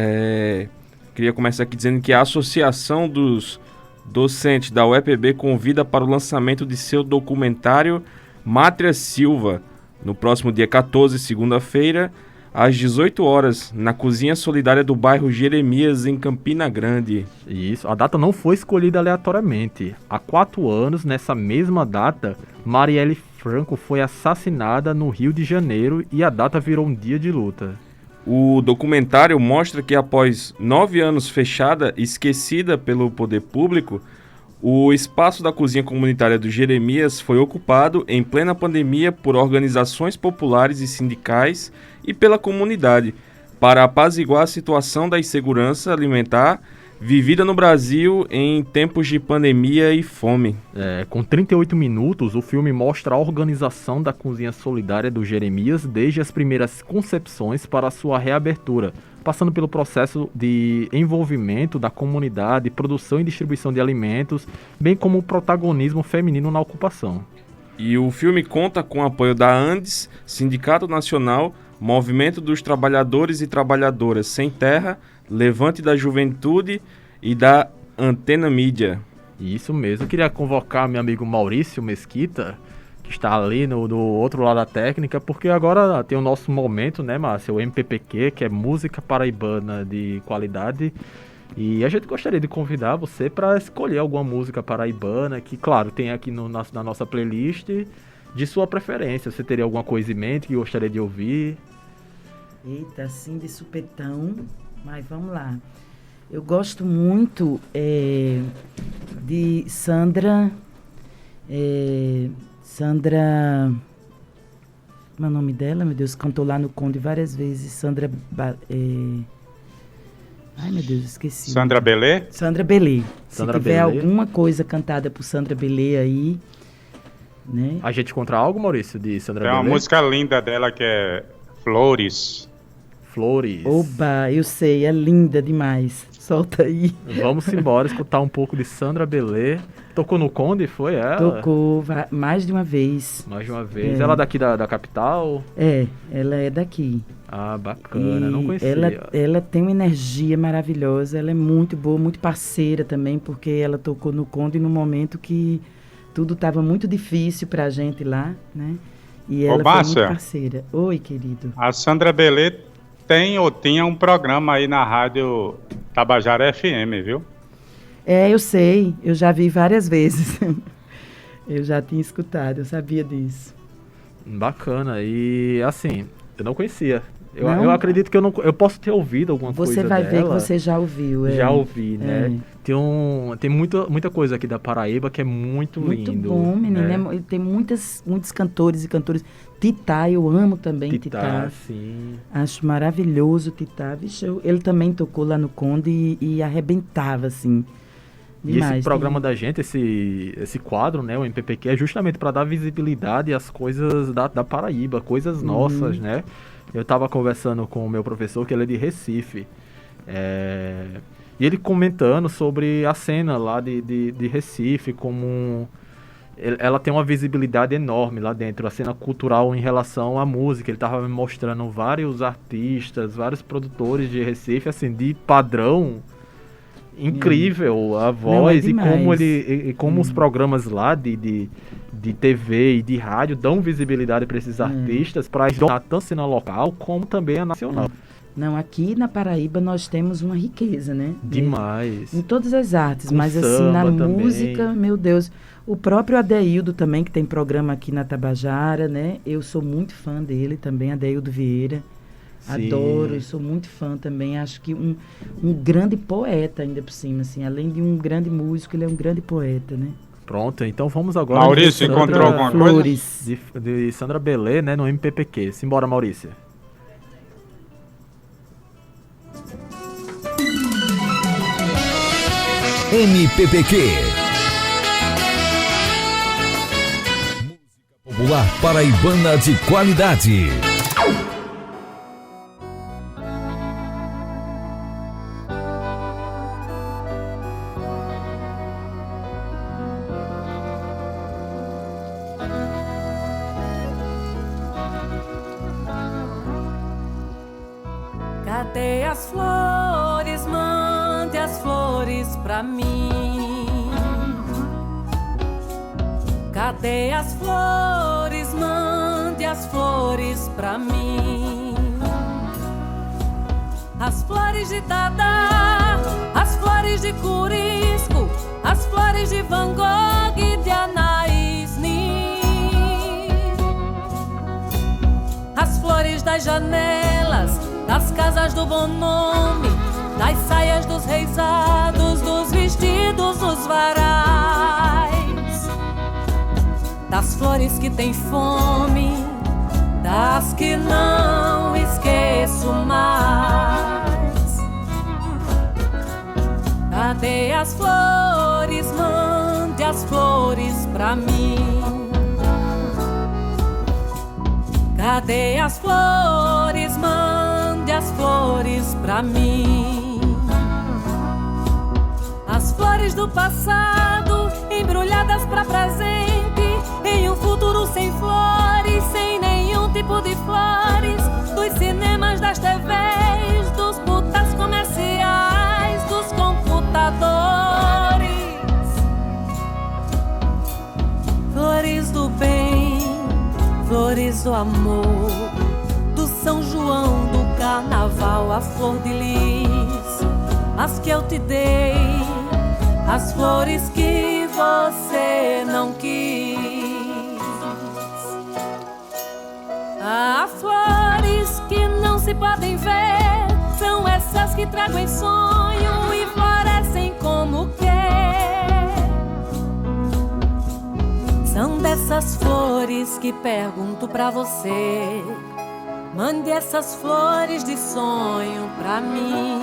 Queria começar aqui dizendo que a Associação dos Docentes da UEPB convida para o lançamento de seu documentário Mátria Silva, no próximo dia 14, segunda-feira, às 18 horas, na Cozinha Solidária do bairro Jeremias, em Campina Grande. Isso, a data não foi escolhida aleatoriamente. Há 4 anos, nessa mesma data, Marielle Franco foi assassinada no Rio de Janeiro e a data virou um dia de luta. O documentário mostra que após 9 anos fechada e esquecida pelo poder público, o espaço da cozinha comunitária do Jeremias foi ocupado em plena pandemia por organizações populares e sindicais e pela comunidade para apaziguar a situação da insegurança alimentar vivida no Brasil em tempos de pandemia e fome. Com 38 minutos, o filme mostra a organização da Cozinha Solidária do Jeremias desde as primeiras concepções para a sua reabertura, passando pelo processo de envolvimento da comunidade, produção e distribuição de alimentos, bem como o protagonismo feminino na ocupação. E o filme conta com o apoio da ANDES, Sindicato Nacional, Movimento dos Trabalhadores e Trabalhadoras Sem Terra, Levante da Juventude e da Antena Mídia. Isso mesmo, eu queria convocar meu amigo Maurício Mesquita, que está ali no outro lado da técnica, porque agora tem o nosso momento, né, Márcia, o MPPQ, que é música paraibana de qualidade, e a gente gostaria de convidar você para escolher alguma música paraibana, que, claro, tem aqui na nossa playlist, de sua preferência. Você teria alguma coisa em mente que gostaria de ouvir? Eita, assim de supetão... Mas vamos lá. Eu gosto muito de Sandra... Sandra... Como é o nome dela, meu Deus? Cantou lá no Conde várias vezes. Sandra... Ai, meu Deus, esqueci. Sandra Belê? Sandra Belê. Sandra Se tiver Belê. alguma coisa cantada por Sandra Belê aí... Né? A gente encontra algo, Maurício, de Sandra Tem Belê? uma música linda dela que é Flores. Flores. Oba, eu sei, é linda demais. Solta aí. Vamos embora escutar um pouco de Sandra Belê. Tocou no Conde, foi ela? Tocou mais de uma vez. Mais de uma vez. Ela é daqui da capital? Ela é daqui. Ah, bacana, E não conhecia. ela tem uma energia maravilhosa, ela é muito boa, muito parceira também, porque ela tocou no Conde no momento que tudo estava muito difícil pra gente lá, né? E ela foi muito parceira. Oi, querido. A Sandra Belê tem ou tinha um programa aí na rádio Tabajara FM, viu? Eu sei, eu já vi várias vezes. Eu já tinha escutado, eu sabia disso. Bacana. E assim, eu não conhecia. Não? Eu acredito que eu posso ter ouvido alguma coisa Você vai dela. ver que você já ouviu. Já ouvi, né? É. Tem muita coisa aqui da Paraíba que é muito lindo. Muito bom, menina. Né? Tem muitos cantores e cantoras. Titá, eu amo também Titá. Sim. Acho maravilhoso Titá. Vixe, ele também tocou lá no Conde e arrebentava, assim. Demais, e esse programa da gente, esse quadro, né, o MPPQ, é justamente para dar visibilidade às coisas da Paraíba, coisas nossas, né? Eu estava conversando com o meu professor, que ele é de Recife, e ele comentando sobre a cena lá de Recife, como ela tem uma visibilidade enorme lá dentro, a cena cultural em relação à música. Ele estava me mostrando vários artistas, vários produtores de Recife, assim, de padrão incrível, a voz. Não, e como os programas lá de TV e de rádio dão visibilidade para esses artistas, para tanto a cena local como também a nacional. Não, aqui na Paraíba nós temos uma riqueza, né? Demais. Em todas as artes, Com mas assim, na também. música, meu Deus. O próprio Adeildo também, que tem programa aqui na Tabajara, né? Eu sou muito fã dele também, Adeildo Vieira. Sim. Adoro, e sou muito fã também. Acho que um grande poeta ainda por cima, assim. Além de um grande músico, ele é um grande poeta, né? Pronto, então vamos agora... Maurício, encontrou alguma Flores. coisa? De Sandra Belê, né, no MPPQ. Simbora, Maurício. MPPQ. Música popular paraibana de qualidade. Cadê as flores? Mande as flores pra mim. Cadê as flores? Mande as flores pra mim. As flores de Dada, as flores de Curisco, as flores de Van Gogh e de Anais Nin. As flores das janelas, das casas do bom nome, das saias dos reisados, dos vestidos dos varais, das flores que têm fome, das que não esqueço mais. Cadê as flores? Mande as flores pra mim. Cadê as flores? Mande as flores pra mim. As flores do passado, embrulhadas pra presente, em um futuro sem flores, sem nenhum tipo de flores, dos cinemas, das TVs, dos putas comerciais, dos computadores. Flores do bem, flores do amor, do São João, do carnaval, a flor de lis, as que eu te dei, as flores que você não quis. Há flores que não se podem ver, são essas que trago em sonho e florescem como quer. São dessas flores que pergunto pra você. Mande essas flores de sonho pra mim,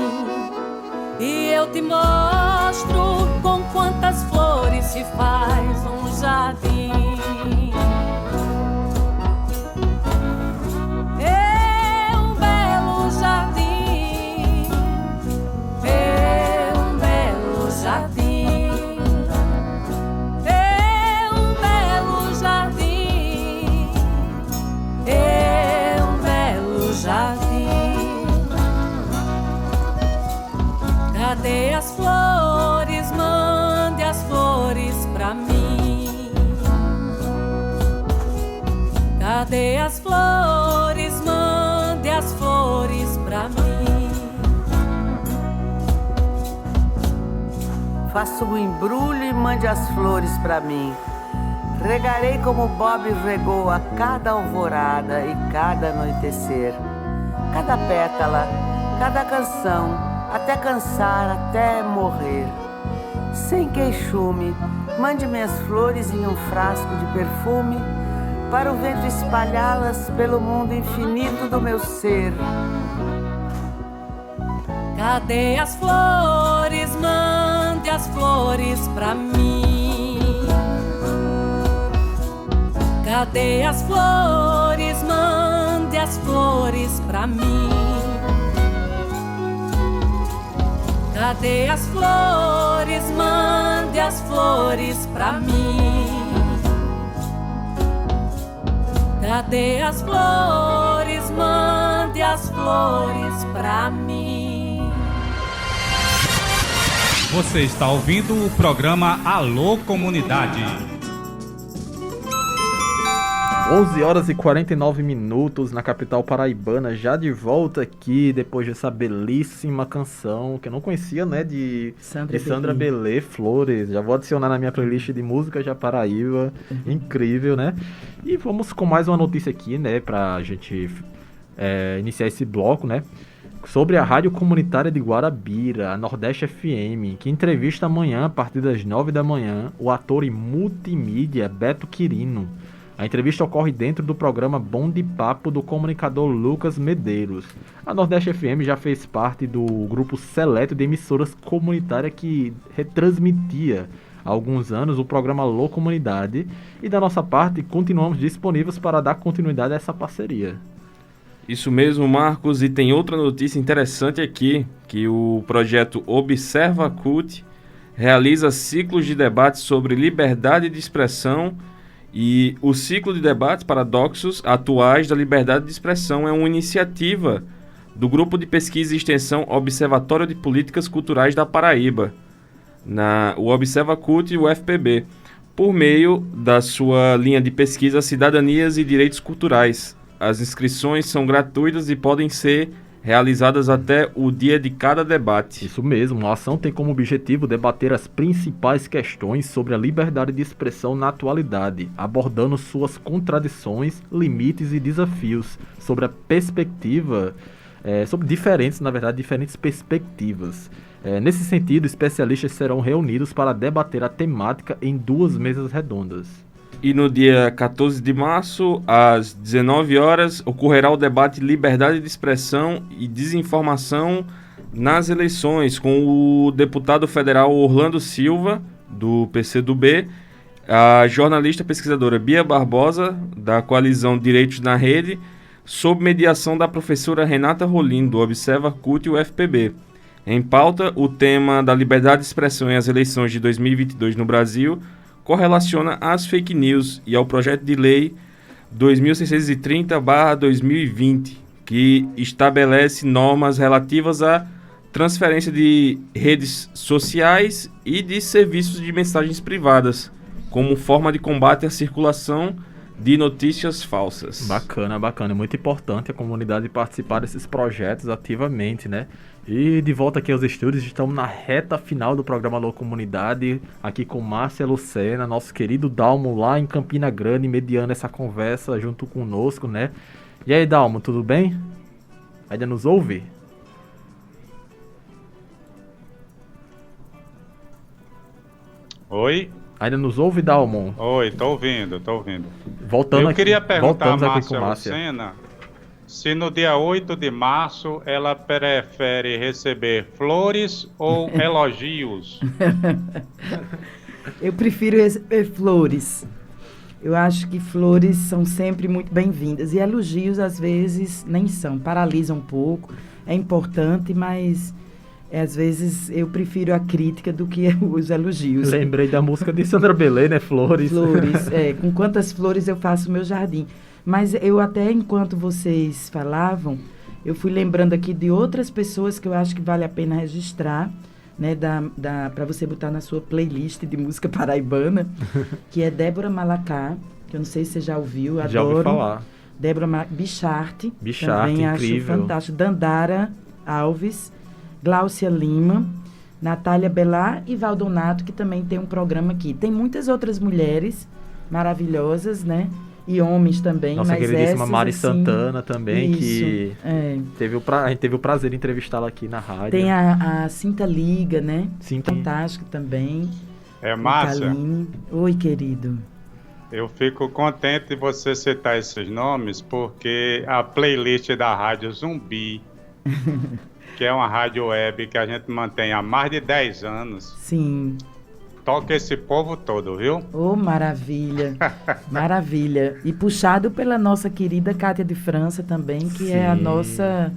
e eu te mostro com quantas flores se faz um jardim. É um belo jardim, é um belo jardim, é um belo jardim, é um belo jardim. Cadê as flores, mãe? Faça um embrulho e mande as flores pra mim. Regarei como Bob regou a cada alvorada e cada anoitecer. Cada pétala, cada canção, até cansar, até morrer. Sem queixume, mande minhas flores em um frasco de perfume, para o vento espalhá-las pelo mundo infinito do meu ser. Cadê as flores? Mande as flores pra mim. Cadê as flores? Mande as flores pra mim. Cadê as flores? Mande as flores pra mim. Cadê as flores? Mande as flores pra mim. Você está ouvindo o programa Alô Comunidade. 11 horas e 49 minutos na capital paraibana, já de volta aqui depois dessa belíssima canção que eu não conhecia, né, de Sandra Belê, Flores. Já vou adicionar na minha playlist de músicas da Paraíba, incrível, né? E vamos com mais uma notícia aqui, né, pra gente iniciar esse bloco, né? Sobre a rádio comunitária de Guarabira, a Nordeste FM, que entrevista amanhã, a partir das 9 da manhã, o ator e multimídia Beto Quirino. A entrevista ocorre dentro do programa Bom de Papo do comunicador Lucas Medeiros. A Nordeste FM já fez parte do grupo seleto de emissoras comunitárias que retransmitia há alguns anos o programa Alô Comunidade, e da nossa parte continuamos disponíveis para dar continuidade a essa parceria. Isso mesmo, Marcos, e tem outra notícia interessante aqui, que o projeto Observa CUT realiza ciclos de debate sobre liberdade de expressão, e o ciclo de debate Paradoxos Atuais da Liberdade de Expressão é uma iniciativa do Grupo de Pesquisa e Extensão Observatório de Políticas Culturais da Paraíba, o Observa CUT e o FPB, por meio da sua linha de pesquisa Cidadanias e Direitos Culturais. As inscrições são gratuitas e podem ser realizadas até o dia de cada debate. Isso mesmo, a ação tem como objetivo debater as principais questões sobre a liberdade de expressão na atualidade, abordando suas contradições, limites e desafios, sobre a perspectiva, sobre diferentes perspectivas. Nesse sentido, especialistas serão reunidos para debater a temática em 2 mesas redondas. E no dia 14 de março, às 19 horas, ocorrerá o debate Liberdade de Expressão e Desinformação nas eleições, com o deputado federal Orlando Silva, do PCdoB, a jornalista pesquisadora Bia Barbosa, da coalizão Direitos na Rede, sob mediação da professora Renata Rolim, do Observa CUT e o FPB. Em pauta, o tema da liberdade de expressão em as eleições de 2022 no Brasil correlaciona às fake news e ao projeto de lei 2630/2020, que estabelece normas relativas à transferência de redes sociais e de serviços de mensagens privadas, como forma de combate à circulação de notícias falsas. Bacana, bacana. É muito importante a comunidade participar desses projetos ativamente, né? E de volta aqui aos estúdios, estamos na reta final do programa Alô Comunidade, aqui com Márcia Lucena, nosso querido Dalmo lá em Campina Grande, mediando essa conversa junto conosco, né? E aí, Dalmo, tudo bem? Ainda nos ouve? Oi? Ainda nos ouve, Dalmo? Oi, tô ouvindo. Voltando Eu queria perguntar a Márcia Márcia Lucena se no dia 8 de março ela prefere receber flores ou elogios. Eu prefiro receber flores. Eu acho que flores são sempre muito bem-vindas. E elogios, às vezes, nem são. Paralisam um pouco. É importante, mas às vezes eu prefiro a crítica do que os elogios. Lembrei da música de Sandra Belê, né? Flores. Flores, com quantas flores eu faço o meu jardim. Mas eu até, enquanto vocês falavam, eu fui lembrando aqui de outras pessoas que eu acho que vale a pena registrar, né, para você botar na sua playlist de música paraibana, que é Débora Malacá, que eu não sei se você já ouviu, adoro. Já ouvi falar. Débora Bicharte, Bicharte, também incrível. acho fantástico. Dandara Alves, Gláucia Lima, Natália Belar e Valdonato, que também tem um programa aqui. Tem muitas outras mulheres maravilhosas, né? E homens também. Nossa mas queridíssima essas, Mari assim, Santana também, isso, que é. a gente teve o prazer de entrevistá-la aqui na rádio. Tem a Cinta Liga, né? Cinta. Fantástica também. Márcia, Kaline. Oi, querido. eu fico contente de você citar esses nomes, porque a playlist da Rádio Zumbi, que é uma rádio web que a gente mantém há mais de 10 anos, Sim. toca esse povo todo, viu? Oh, maravilha. Maravilha. E puxado pela nossa querida Cátia de França também, que é a nossa,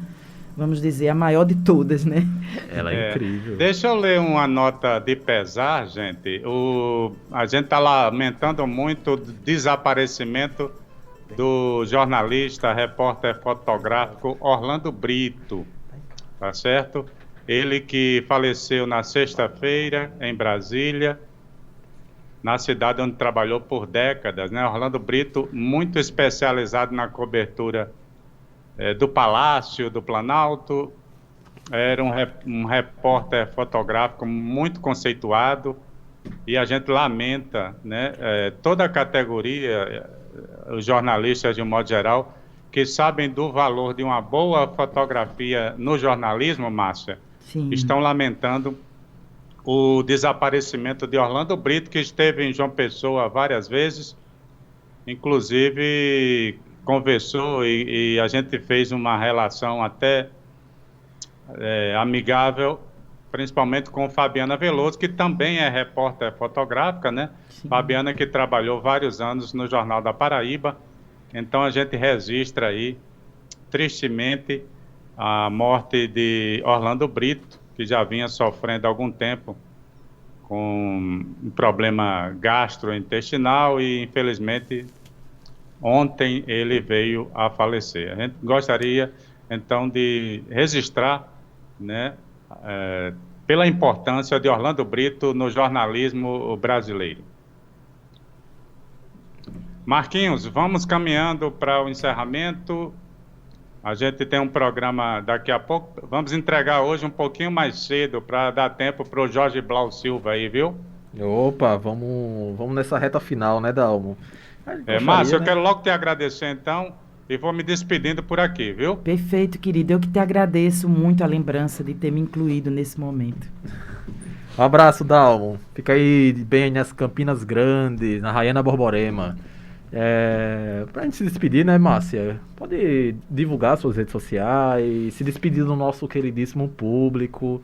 vamos dizer, a maior de todas, né? Ela é incrível. Deixa eu ler uma nota de pesar, gente. A gente está lamentando muito o desaparecimento do jornalista, repórter fotográfico Orlando Brito, tá certo? Ele que faleceu na sexta-feira em Brasília, na cidade onde trabalhou por décadas, né? Orlando Brito, muito especializado na cobertura do Palácio, do Planalto. Era um repórter fotográfico muito conceituado, e a gente lamenta, né? Toda a categoria, os jornalistas de um modo geral, que sabem do valor de uma boa fotografia no jornalismo, Márcia, Sim. estão lamentando o desaparecimento de Orlando Brito, que esteve em João Pessoa várias vezes, inclusive conversou e a gente fez uma relação até amigável, principalmente com Fabiana Veloso, que também é repórter fotográfica, né? Sim. Fabiana que trabalhou vários anos no Jornal da Paraíba. Então a gente registra aí, tristemente, a morte de Orlando Brito, que já vinha sofrendo há algum tempo com um problema gastrointestinal e, infelizmente, ontem ele veio a falecer. A gente gostaria, então, de registrar, né, pela importância de Orlando Brito no jornalismo brasileiro. Marquinhos, vamos caminhando para o encerramento. A gente tem um programa daqui a pouco. Vamos entregar hoje um pouquinho mais cedo para dar tempo para o Jorge Blau Silva aí, viu? Opa, vamos nessa reta final, né, Dalmo? Márcio, eu quero logo te agradecer então e vou me despedindo por aqui, viu? Perfeito, querido. Eu que te agradeço muito a lembrança de ter me incluído nesse momento. Um abraço, Dalmo. Fica aí bem nas Campinas Grandes, na Rayana Borborema. Pra gente se despedir, né, Márcia? Pode divulgar suas redes sociais, se despedir do nosso queridíssimo público,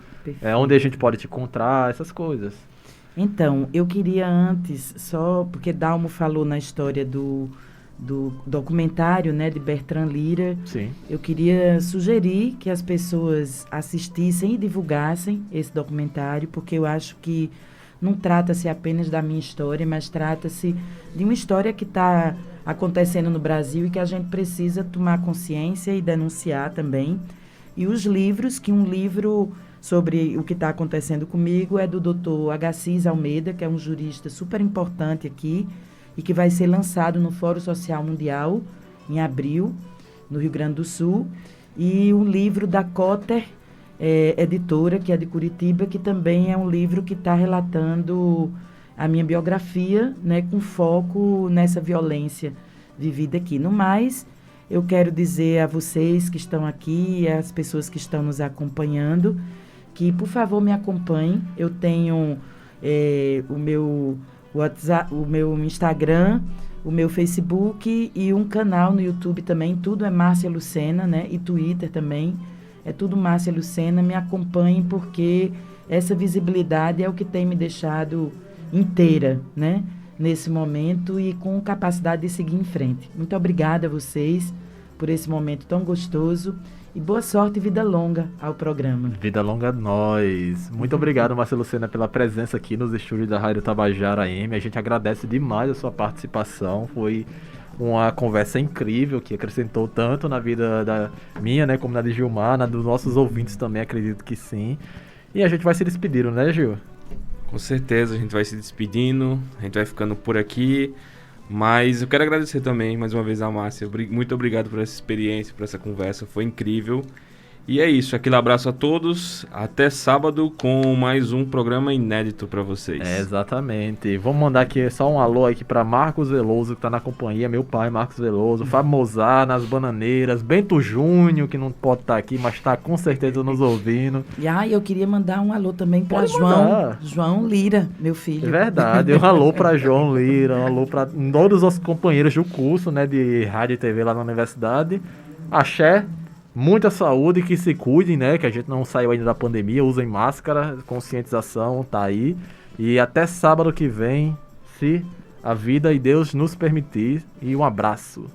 onde a gente pode te encontrar, essas coisas. Então, eu queria antes, só porque Dalmo falou na história do documentário, né, de Bertrand Lira. Sim. Eu queria sugerir que as pessoas assistissem e divulgassem esse documentário, porque eu acho que não trata-se apenas da minha história, mas trata-se de uma história que está acontecendo no Brasil e que a gente precisa tomar consciência e denunciar também. E os livros, que um livro sobre o que está acontecendo comigo é do Dr. Agassiz Almeida, que é um jurista super importante aqui e que vai ser lançado no Fórum Social Mundial em abril, no Rio Grande do Sul. E um livro da Cotter Editora, que é de Curitiba, que também é um livro que está relatando a minha biografia, né, com foco nessa violência vivida aqui. No mais, eu quero dizer a vocês que estão aqui e às pessoas que estão nos acompanhando que, por favor, me acompanhem. Eu tenho o meu WhatsApp, o meu Instagram, o meu Facebook e um canal no YouTube também. Tudo é Márcia Lucena, né? E Twitter também. É tudo Márcia Lucena. Me acompanhem, porque essa visibilidade é o que tem me deixado inteira, né? Nesse momento e com capacidade de seguir em frente. Muito obrigada a vocês por esse momento tão gostoso. E boa sorte e vida longa ao programa. Vida longa a nós. Muito obrigado, Márcia Lucena, pela presença aqui nos estúdios da Rádio Tabajara AM. A gente agradece demais a sua participação. Foi uma conversa incrível que acrescentou tanto na vida da minha, né, como na de Gilmar, na dos nossos ouvintes também, acredito que sim. E a gente vai se despedindo, né, Gil? Com certeza, a gente vai se despedindo, a gente vai ficando por aqui. Mas eu quero agradecer também, mais uma vez, a Márcia. Muito obrigado por essa experiência, por essa conversa, foi incrível. E é isso, aquele abraço a todos, até sábado com mais um programa inédito para vocês. Exatamente. Vamos mandar aqui só um alô aqui para Marcos Veloso, que tá na companhia, meu pai, Marcos Veloso, Fábio Mozart, nas Bananeiras, Bento Júnior, que não pode estar aqui, mas tá com certeza nos ouvindo. E eu queria mandar um alô também para João Lira, meu filho. É verdade, um alô para João Lira, um alô para todos os companheiros do curso, né, de rádio e TV lá na universidade. Axé. Muita saúde, que se cuidem, né? Que a gente não saiu ainda da pandemia, usem máscara, conscientização tá aí. E até sábado que vem, se a vida e Deus nos permitir. E um abraço.